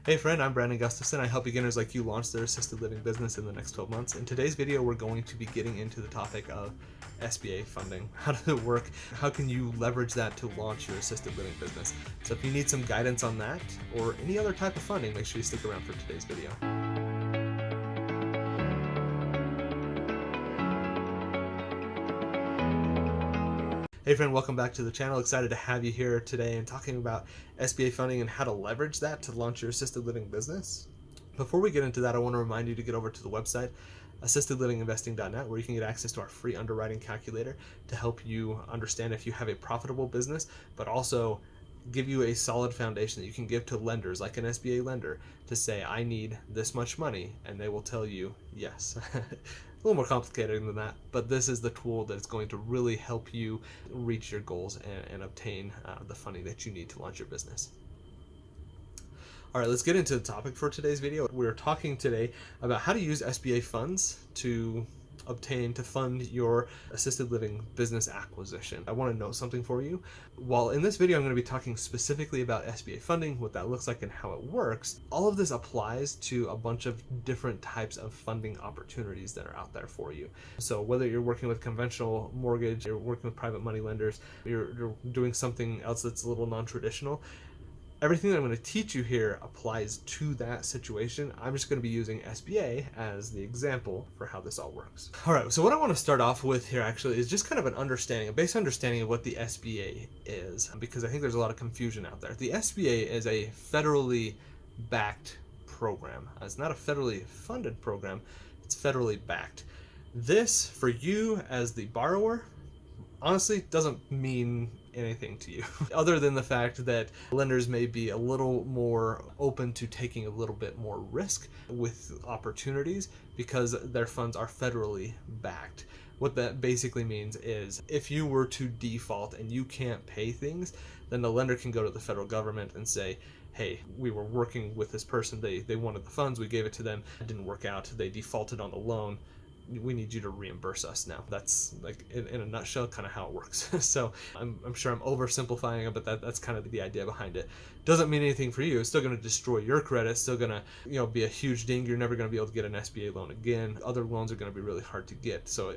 Hey friend, I'm Brandon Gustafson. I help beginners like you launch their assisted living business in the next 12 months. In today's video, we're going to be getting into the topic of SBA funding. How does it work? How can you leverage that to launch your assisted living business? So if you need some guidance on that or any other type of funding, make sure you stick around for today's video. Hey friend, welcome back to the channel. Excited to have you here today and talking about SBA funding and how to leverage that to launch your assisted living business. Before we get into that, I want to remind you to get over to the website, assistedlivinginvesting.net, where you can get access to our free underwriting calculator to help you understand if you have a profitable business, but also give you a solid foundation that you can give to lenders like an SBA lender to say, I need this much money, and they will tell you yes. A little more complicated than that, but this is the tool that's going to really help you reach your goals and obtain the funding that you need to launch your business. All right, let's get into the topic for today's video. We're talking today about how to use SBA funds to fund your assisted living business acquisition. I want to note something for you. While in this video I'm going to be talking specifically about SBA funding, what that looks like and how it works, all of this applies to a bunch of different types of funding opportunities that are out there for you. So whether you're working with conventional mortgage, you're working with private money lenders, you're doing something else that's a little non-traditional, everything that I'm going to teach you here applies to that situation. I'm just going to be using SBA as the example for how this all works. All right, so what I want to start off with here actually is just kind of an understanding, a base understanding of what the SBA is, because I think there's a lot of confusion out there. The SBA is a federally backed program. It's not a federally funded program, it's federally backed. This, for you as the borrower, honestly doesn't mean anything to you other than the fact that lenders may be a little more open to taking a little bit more risk with opportunities because their funds are federally backed. What that basically means is if you were to default and you can't pay things, then the lender can go to the federal government and say, hey, we were working with this person, they wanted the funds, we gave it to them, it didn't work out, they defaulted on the loan, we need you to reimburse us now. That's like in a nutshell kind of how it works. So I'm sure I'm oversimplifying it, but that's kind of the idea behind it. Doesn't mean anything for you. It's still going to destroy your credit. It's still going to be a huge ding. You're never going to be able to get an SBA loan again. Other loans are going to be really hard to get. So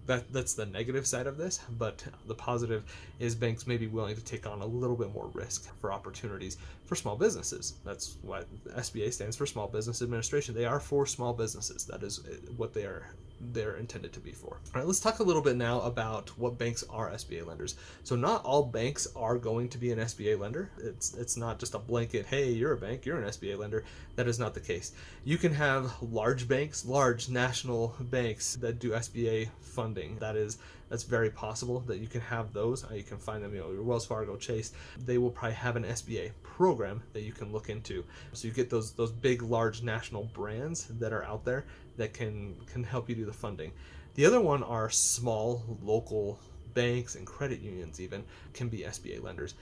that's the negative side of this, but the positive is banks may be willing to take on a little bit more risk for opportunities for small businesses. That's what SBA stands for, Small Business Administration. They are for small businesses. That is what they're intended to be for. All right, let's talk a little bit now about what banks are SBA lenders. So not all banks are going to be an SBA lender. It's not just a blanket, hey, you're a bank, you're an SBA lender. That is not the case. You can have large banks, large national banks that do SBA funding. That's very possible that you can have those. You can find them, your Wells Fargo, Chase, they will probably have an SBA program that you can look into. So you get those big, large national brands that are out there that can help you do the funding. The other one are small local banks and credit unions even can be SBA lenders.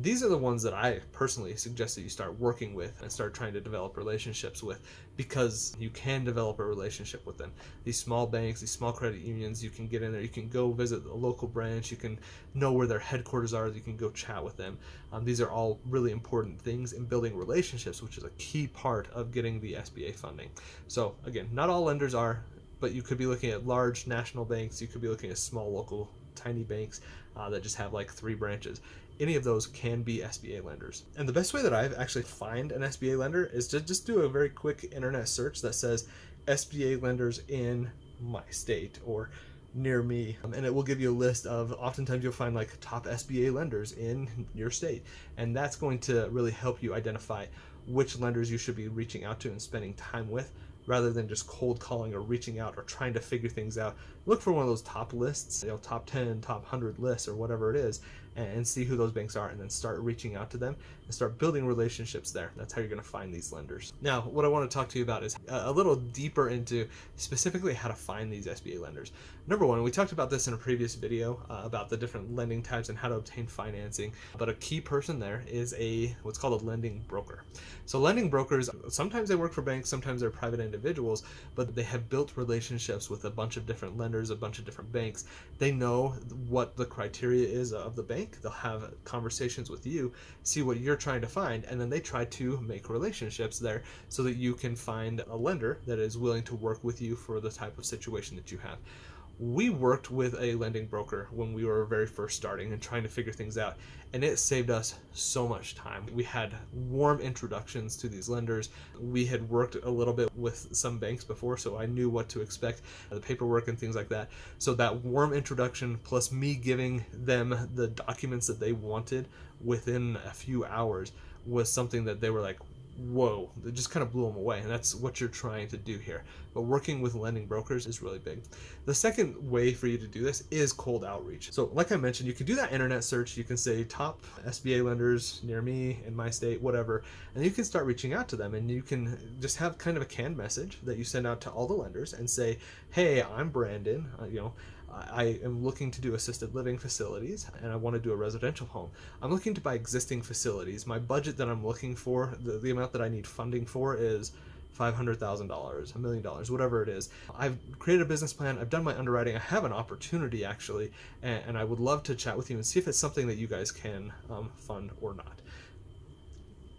These are the ones that I personally suggest that you start working with and start trying to develop relationships with, because you can develop a relationship with them. These small banks, these small credit unions, you can get in there, you can go visit a local branch, you can know where their headquarters are, you can go chat with them. These are all really important things in building relationships, which is a key part of getting the SBA funding. So again, not all lenders are, but you could be looking at large national banks, you could be looking at small local tiny banks that just have like 3 branches. Any of those can be SBA lenders. And the best way that I've actually find an SBA lender is to just do a very quick internet search that says SBA lenders in my state or near me, and it will give you a list of, oftentimes you'll find like top SBA lenders in your state, and that's going to really help you identify which lenders you should be reaching out to and spending time with, rather than just cold calling or reaching out or trying to figure things out. Look for one of those top lists, top 10, top 100 lists or whatever it is, and see who those banks are, and then start reaching out to them and start building relationships there. That's how you're going to find these lenders. Now, what I want to talk to you about is a little deeper into specifically how to find these SBA lenders. Number one, we talked about this in a previous video about the different lending types and how to obtain financing, but a key person there is what's called a lending broker. So lending brokers, sometimes they work for banks, sometimes they're private individuals, but they have built relationships with a bunch of different lenders, a bunch of different banks. They know what the criteria is of the bank, bank, they'll have conversations with you, see what you're trying to find, and then they try to make relationships there so that you can find a lender that is willing to work with you for the type of situation that you have. We worked with a lending broker when we were very first starting and trying to figure things out, and it saved us so much time. We had warm introductions to these lenders. We had worked a little bit with some banks before, so I knew what to expect, the paperwork and things like that. So that warm introduction plus me giving them the documents that they wanted within a few hours was something that they were like, whoa, it just kind of blew them away. And that's what you're trying to do here. But working with lending brokers is really big. The second way for you to do this is cold outreach. So like I mentioned, you can do that internet search. You can say top SBA lenders near me in my state, whatever, and you can start reaching out to them, and you can just have kind of a canned message that you send out to all the lenders and say, hey, I'm Brandon, I am looking to do assisted living facilities, and I want to do a residential home. I'm looking to buy existing facilities. My budget that I'm looking for, the amount that I need funding for is $500,000, $1 million, whatever it is. I've created a business plan. I've done my underwriting. I have an opportunity actually, and I would love to chat with you and see if it's something that you guys can fund or not.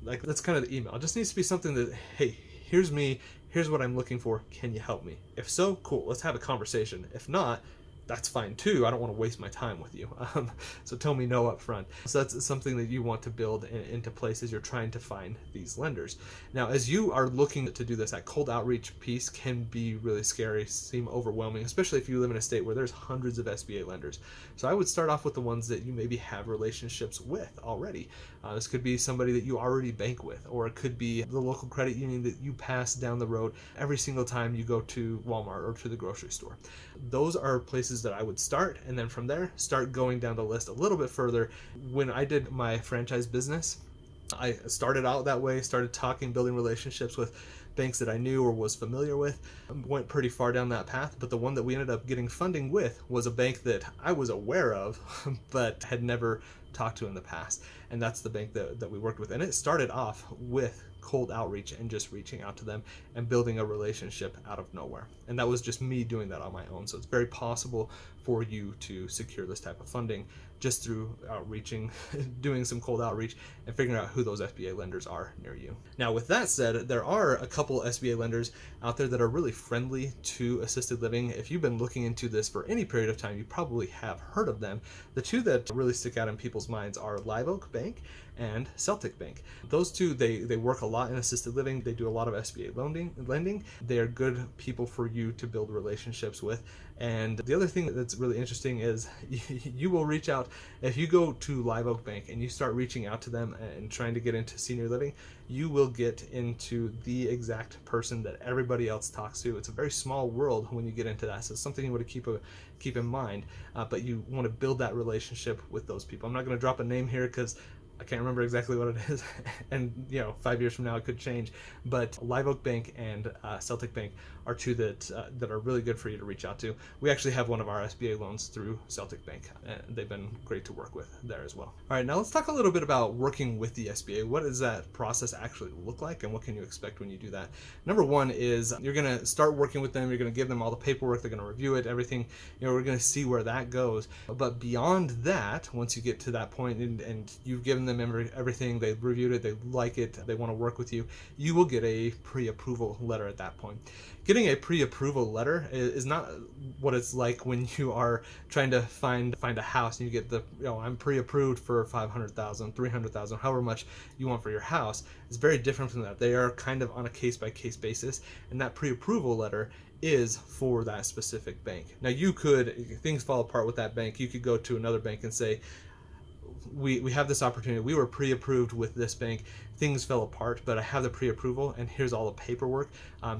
Like, that's kind of the email. It just needs to be something that, hey, here's me, here's what I'm looking for. Can you help me? If so, cool. Let's have a conversation. If not, that's fine too. I don't want to waste my time with you. So tell me no up front. So that's something that you want to build into place as you're trying to find these lenders. Now, as you are looking to do this, that cold outreach piece can be really scary, seem overwhelming, especially if you live in a state where there's hundreds of SBA lenders. So I would start off with the ones that you maybe have relationships with already. This could be somebody that you already bank with, or it could be the local credit union that you pass down the road every single time you go to Walmart or to the grocery store. Those are places that I would start, and then from there start going down the list a little bit further. When I did my franchise business, I started out that way, started talking, building relationships with banks that I knew or was familiar with, went pretty far down that path. But the one that we ended up getting funding with was a bank that I was aware of but had never talked to in the past, and that's the bank that we worked with. And it started off with cold outreach and just reaching out to them and building a relationship out of nowhere. And that was just me doing that on my own. So it's very possible for you to secure this type of funding just through outreaching, doing some cold outreach, and figuring out who those SBA lenders are near you. Now, with that said, there are a couple SBA lenders out there that are really friendly to assisted living. If you've been looking into this for any period of time, you probably have heard of them. The two that really stick out in people's minds are Live Oak Bank and Celtic Bank. Those two, they work a lot in assisted living. They do a lot of SBA lending. They are good people for you to build relationships with. And the other thing that's really interesting is you will reach out, if you go to Live Oak Bank and you start reaching out to them and trying to get into senior living, you will get into the exact person that everybody else talks to. It's a very small world when you get into that, so it's something you want to keep in mind, but you want to build that relationship with those people. I'm not going to drop a name here because I can't remember exactly what it is, and 5 years from now it could change. But Live Oak Bank and Celtic Bank are two that are really good for you to reach out to. We actually have one of our SBA loans through Celtic Bank, and they've been great to work with there as well. All right, now let's talk a little bit about working with the SBA. What does that process actually look like, and what can you expect when you do that? Number one is you're going to start working with them. You're going to give them all the paperwork. They're going to review it, everything. We're going to see where that goes. But beyond that, once you get to that point and you've given them everything, they've reviewed it, they like it, they want to work with you, you will get a pre-approval letter at that point. Getting a pre-approval letter is not what it's like when you are trying to find a house and you get the, I'm pre-approved for $500,000, $300,000, however much you want for your house. It's very different from that. They are kind of on a case-by-case basis, and that pre-approval letter is for that specific bank. Now, you could, if things fall apart with that bank, you could go to another bank and say, we have this opportunity. We were pre-approved with this bank. Things fell apart, but I have the pre-approval, and here's all the paperwork.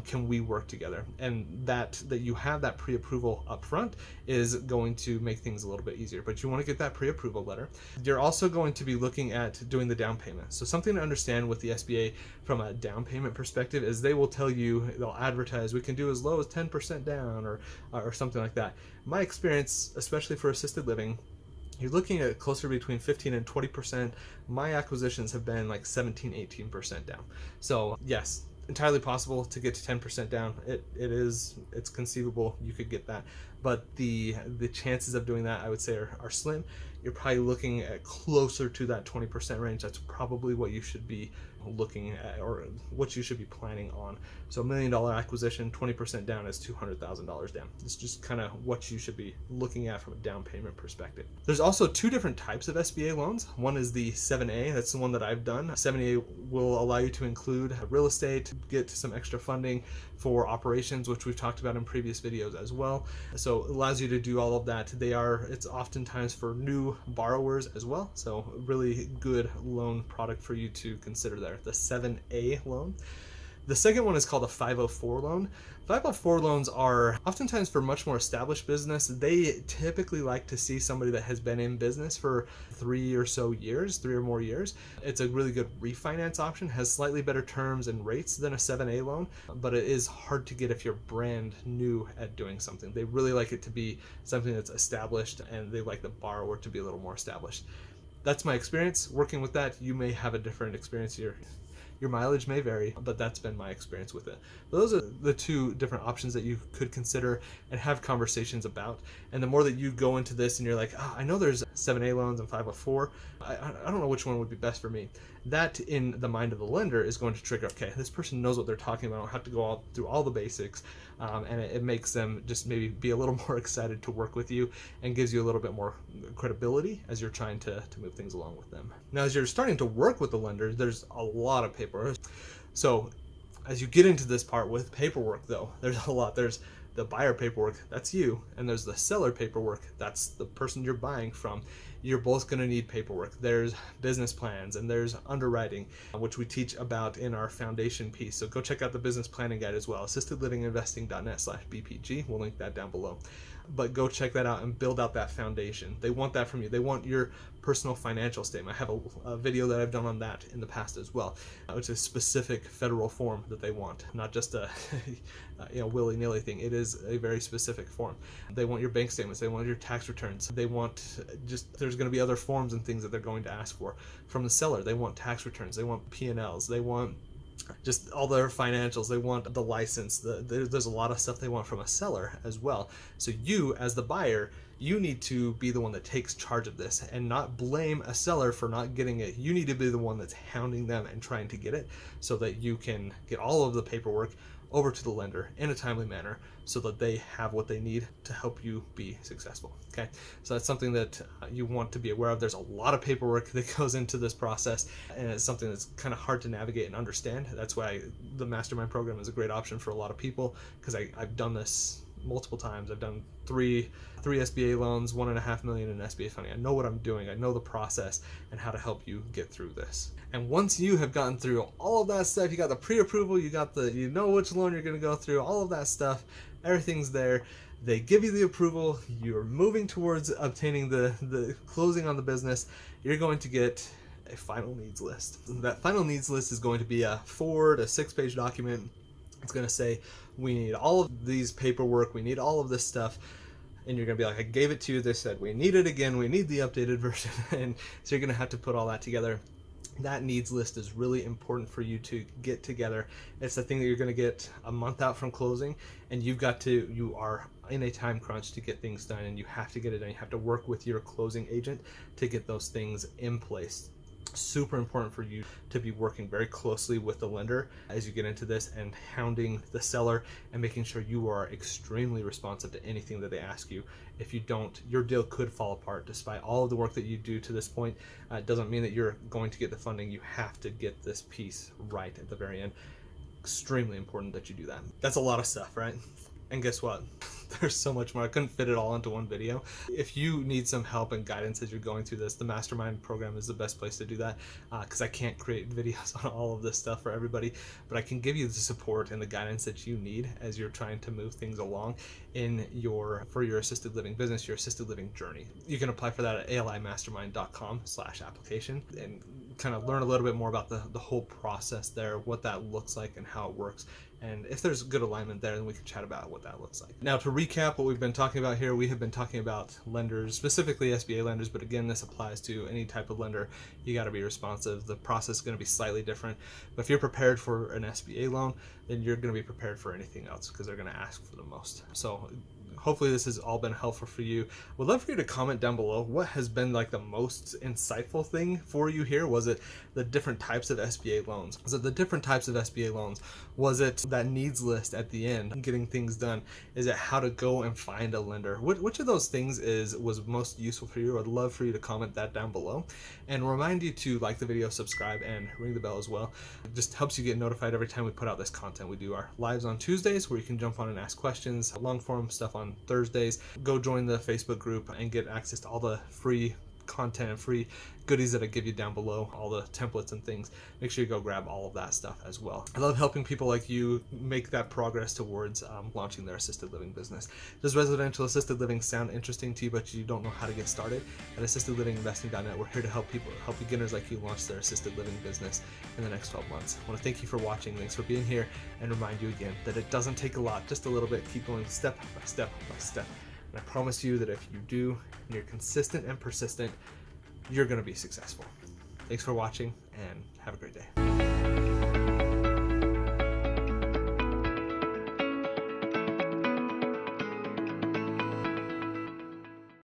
Can we work together? And that you have that pre-approval up front is going to make things a little bit easier. But you want to get that pre-approval letter. You're also going to be looking at doing the down payment. So something to understand with the SBA from a down payment perspective is they will tell you, they'll advertise, we can do as low as 10% down or something like that. My experience, especially for assisted living, you're looking at closer between 15 and 20%. My acquisitions have been like 17, 18% down. So yes, entirely possible to get to 10% down. It's conceivable you could get that, but the chances of doing that, I would say, are slim. you're probably looking at closer to that 20% range. That's probably what you should be looking at, or what you should be planning on. So $1 million acquisition, 20% down is $200,000 down. It's just kind of what you should be looking at from a down payment perspective. There's also two different types of SBA loans. One is the 7A. That's the one that I've done. 7A will allow you to include real estate, get some extra funding for operations, which we've talked about in previous videos as well. So it allows you to do all of that. It's oftentimes for new borrowers as well. So really good loan product for you to consider there, the 7A loan. The second one is called a 504 loan. 504 loans are oftentimes for much more established business. They typically like to see somebody that has been in business for 3 or more years. It's a really good refinance option, has slightly better terms and rates than a 7A loan, but it is hard to get if you're brand new at doing something. They really like it to be something that's established, and they like the borrower to be a little more established. That's my experience working with that. You may have a different experience here. Your mileage may vary, but that's been my experience with it. But those are the two different options that you could consider and have conversations about. And the more that you go into this and you're like, I know there's 7A loans and 504, I don't know which one would be best for me. That, in the mind of the lender, is going to trigger, okay, this person knows what they're talking about. I don't have to go through all the basics. And it makes them just maybe be a little more excited to work with you, and gives you a little bit more credibility as you're trying to move things along with them. Now, as you're starting to work with the lender, there's a lot of paperwork. So as you get into this part with paperwork, though, there's a lot. There's the buyer paperwork, that's you, and there's the seller paperwork, that's the person you're buying from. You're both going to need paperwork. There's business plans, and there's underwriting, which we teach about in our foundation piece. So go check out the business planning guide as well, assistedlivinginvesting.net/BPG. We'll link that down below. But go check that out and build out that foundation. They want that from you. They want your personal financial statement. I have a video that I've done on that in the past as well, which is a specific federal form that they want, not just a willy-nilly thing. It is a very specific form. They want your bank statements. They want your tax returns. They want there's going to be other forms and things that they're going to ask for. From the seller, they want tax returns. They want P&Ls. They want just all their financials. They want the license. There's a lot of stuff they want from a seller as well. So you, as the buyer, you need to be the one that takes charge of this and not blame a seller for not getting it. You need to be the one that's hounding them and trying to get it, so that you can get all of the paperwork over to the lender in a timely manner, so that they have what they need to help you be successful. Okay, so that's something that you want to be aware of. There's a lot of paperwork that goes into this process, and it's something that's kind of hard to navigate and understand. That's why the mastermind program is a great option for a lot of people, because I've done this multiple times. I've done three SBA loans, $1.5 million in SBA funding. I know what I'm doing. I know the process and how to help you get through this. And once you have gotten through all of that stuff, you got the pre-approval, you know which loan you're going to go through, all of that stuff, everything's there. They give you the approval. You're moving towards obtaining the closing on the business. You're going to get a final needs list. That final needs list is going to be a 4 to 6 page document. It's going to say, we need all of these paperwork, we need all of this stuff, and you're going to be like, I gave it to you, they said we need it again, we need the updated version, and so you're going to have to put all that together. That needs list is really important for you to get together. It's the thing that you're going to get a month out from closing, and you are in a time crunch to get things done, and you have to get it done. You have to work with your closing agent to get those things in place. Super important for you to be working very closely with the lender as you get into this, and hounding the seller and making sure you are extremely responsive to anything that they ask you. If you don't, your deal could fall apart. Despite all of the work that you do to this point, it doesn't mean that you're going to get the funding. You have to get this piece right at the very end. Extremely important that you do that. That's a lot of stuff, right? And guess what? There's so much more. I couldn't fit it all into one video. If you need some help and guidance as you're going through this, the mastermind program is the best place to do that, because I can't create videos on all of this stuff for everybody, but I can give you the support and the guidance that you need as you're trying to move things along for your assisted living business, your assisted living journey. You can apply for that at alimastermind.com/application and kind of learn a little bit more about the whole process there, what that looks like and how it works. And if there's good alignment there, then we can chat about what that looks like. Now, to recap what we've been talking about here, we have been talking about lenders, specifically SBA lenders, but again, this applies to any type of lender. You got to be responsive. The process is going to be slightly different, but if you're prepared for an SBA loan, then you're going to be prepared for anything else, because they're going to ask for the most. So hopefully this has all been helpful for you. Would love for you to comment down below what has been like the most insightful thing for you here. Was it the different types of SBA loans? Was it the different types of SBA loans? Was it that needs list at the end, getting things done? Is it how to go and find a lender? Which of those things was most useful for you? I'd love for you to comment that down below, and remind you to like the video, subscribe, and ring the bell as well. It just helps you get notified every time we put out this content. We do our lives on Tuesdays where you can jump on and ask questions, long form stuff on Thursdays. Go join the Facebook group and get access to all the free content and free goodies that I give you down below, all the templates and things. Make sure you go grab all of that stuff as well. I love helping people like you make that progress towards launching their assisted living business. Does residential assisted living sound interesting to you, but you don't know how to get started? At assistedlivinginvesting.net, we're here to help beginners like you launch their assisted living business in the next 12 months. I want to thank you for watching. Thanks for being here, and remind you again that it doesn't take a lot, just a little bit. Keep going step by step by step. And I promise you that if you do, and you're consistent and persistent, you're going to be successful. Thanks for watching, and have a great day.